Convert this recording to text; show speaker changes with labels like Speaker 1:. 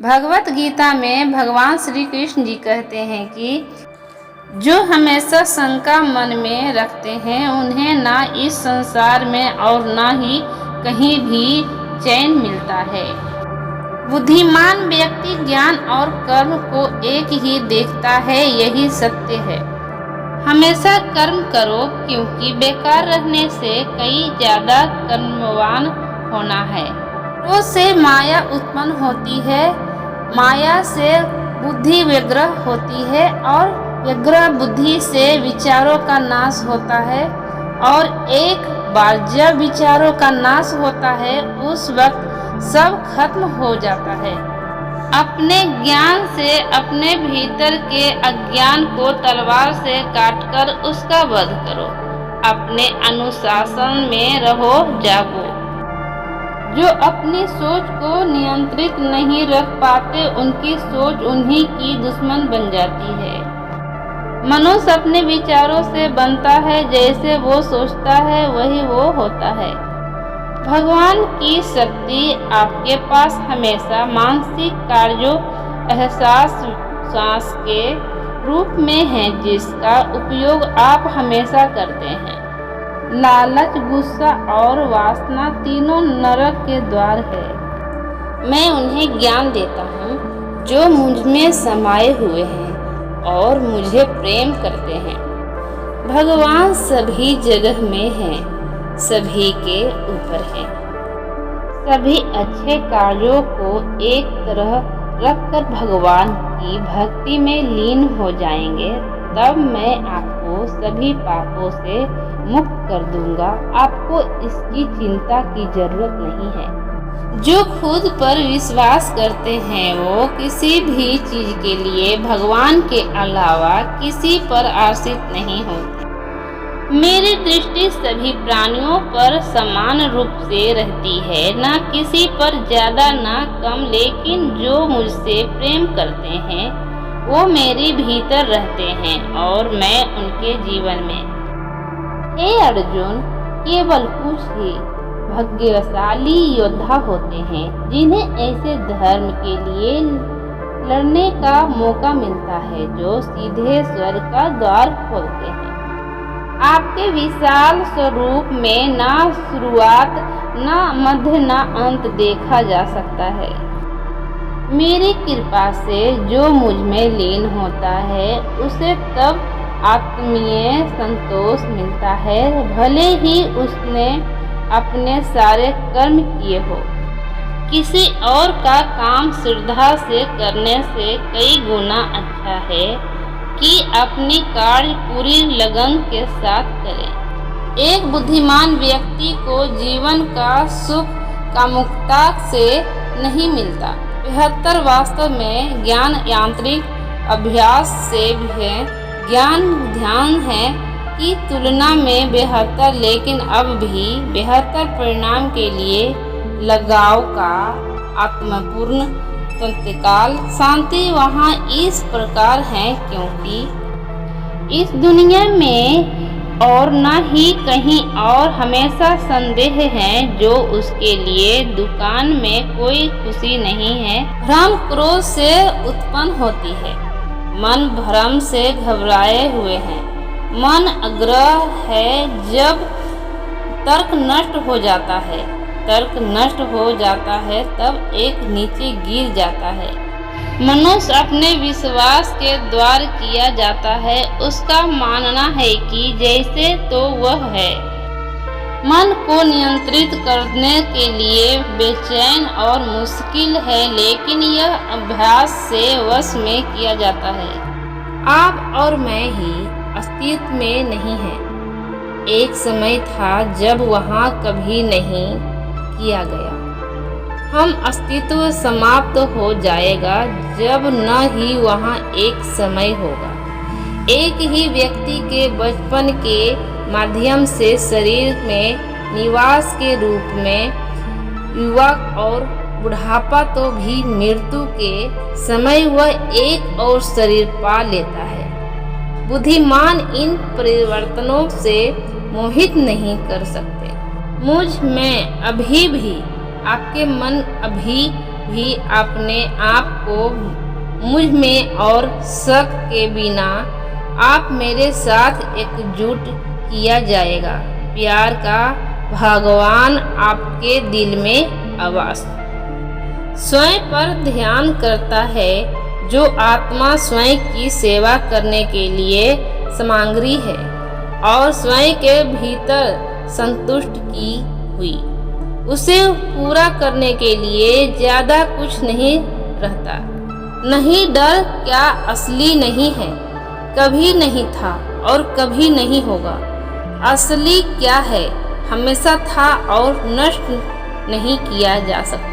Speaker 1: भगवत गीता में भगवान श्री कृष्ण जी कहते हैं कि जो हमेशा शंका मन में रखते हैं उन्हें ना इस संसार में और ना ही कहीं भी चैन मिलता है। बुद्धिमान व्यक्ति ज्ञान और कर्म को एक ही देखता है, यही सत्य है। हमेशा कर्म करो, क्योंकि बेकार रहने से कई ज्यादा कर्मवान होना है। क्रोध से माया उत्पन्न होती है, माया से बुद्धि व्यग्र होती है और व्यग्र बुद्धि से विचारों का नाश होता है। और एक बार जब विचारों का नाश होता है उस वक्त सब खत्म हो जाता है। अपने ज्ञान से अपने भीतर के अज्ञान को तलवार से काटकर उसका वध करो। अपने अनुशासन में रहो, जागो। जो अपनी सोच को नियंत्रित नहीं रख पाते उनकी सोच उन्हीं की दुश्मन बन जाती है। मनुष्य अपने विचारों से बनता है, जैसे वो सोचता है वही वो होता है। भगवान की शक्ति आपके पास हमेशा मानसिक कार्यों एहसास सांस के रूप में है, जिसका उपयोग आप हमेशा करते हैं। लालच, गुस्सा और वासना तीनों नरक के द्वार है। मैं उन्हें ज्ञान देता हूँ जो मुझ में समाये हुए हैं और मुझे प्रेम करते हैं। भगवान सभी जगह में हैं, सभी के ऊपर हैं। सभी अच्छे कार्यों को एक तरह रखकर भगवान की भक्ति में लीन हो जाएंगे, तब मैं आपको सभी पापों से मुक्त कर दूंगा। आपको इसकी चिंता की जरूरत नहीं है। जो खुद पर विश्वास करते हैं वो किसी भी चीज के लिए भगवान के अलावा किसी पर आश्रित नहीं होते। मेरी दृष्टि सभी प्राणियों पर समान रूप से रहती है, ना किसी पर ज्यादा ना कम। लेकिन जो मुझसे प्रेम करते हैं वो मेरे भीतर रहते हैं और मैं उनके जीवन में। हे अर्जुन, केवल कुछ ही भाग्यशाली योद्धा होते हैं जिन्हें ऐसे धर्म के लिए लड़ने का मौका मिलता है जो सीधे स्वर्ग का द्वार खोलते हैं। आपके विशाल स्वरूप में ना शुरुआत, ना मध्य, ना अंत देखा जा सकता है। मेरी कृपा से जो मुझ में लीन होता है उसे तब आत्मीय संतोष मिलता है, भले ही उसने अपने सारे कर्म किए हो। किसी और का काम श्रद्धा से करने से कई गुना अच्छा है कि अपनी कार्य पूरी लगन के साथ करें। एक बुद्धिमान व्यक्ति को जीवन का सुख कामुकता से नहीं मिलता। बेहतर वास्तव में ज्ञान यांत्रिक अभ्यास से भी ज्ञान ध्यान है की तुलना में बेहतर, लेकिन अब भी बेहतर परिणाम के लिए लगाव का आत्मपूर्ण तत्काल शांति वहाँ इस प्रकार है, क्योंकि इस दुनिया में और न ही कहीं और हमेशा संदेह है जो उसके लिए दुकान में कोई खुशी नहीं है। भ्रम क्रोध से उत्पन्न होती है। मन भ्रम से घबराए हुए हैं। मन अग्रह है। जब तर्क नष्ट हो जाता है, तर्क नष्ट हो जाता है तब एक नीचे गिर जाता है। मनुष्य अपने विश्वास के द्वार किया जाता है। उसका मानना है कि जैसे तो वह है। मन को नियंत्रित करने के लिए बेचैन और मुश्किल है, लेकिन यह अभ्यास से वश में किया जाता है। आप और मैं ही अस्तित्व में नहीं है। एक समय था जब वहाँ कभी नहीं किया गया। हम अस्तित्व समाप्त हो जाएगा जब न ही वहाँ एक समय होगा। एक ही व्यक्ति के बचपन के माध्यम से शरीर में निवास के रूप में युवक और बुढ़ापा तो भी मृत्यु के समय वह एक और शरीर पा लेता है। बुद्धिमान इन परिवर्तनों से मोहित नहीं कर सकते। मुझ में अभी भी आपके मन अभी भी अपने आप को मुझ में और शक के बिना आप मेरे साथ एकजुट किया जाएगा। प्यार का भगवान आपके दिल में आवास स्वयं पर ध्यान करता है। जो आत्मा स्वयं की सेवा करने के लिए सामग्री है और स्वयं के भीतर संतुष्ट की हुई, उसे पूरा करने के लिए ज़्यादा कुछ नहीं रहता। नहीं, डर क्या असली नहीं है, कभी नहीं था और कभी नहीं होगा। असली क्या है, हमेशा था और नष्ट नहीं किया जा सकता।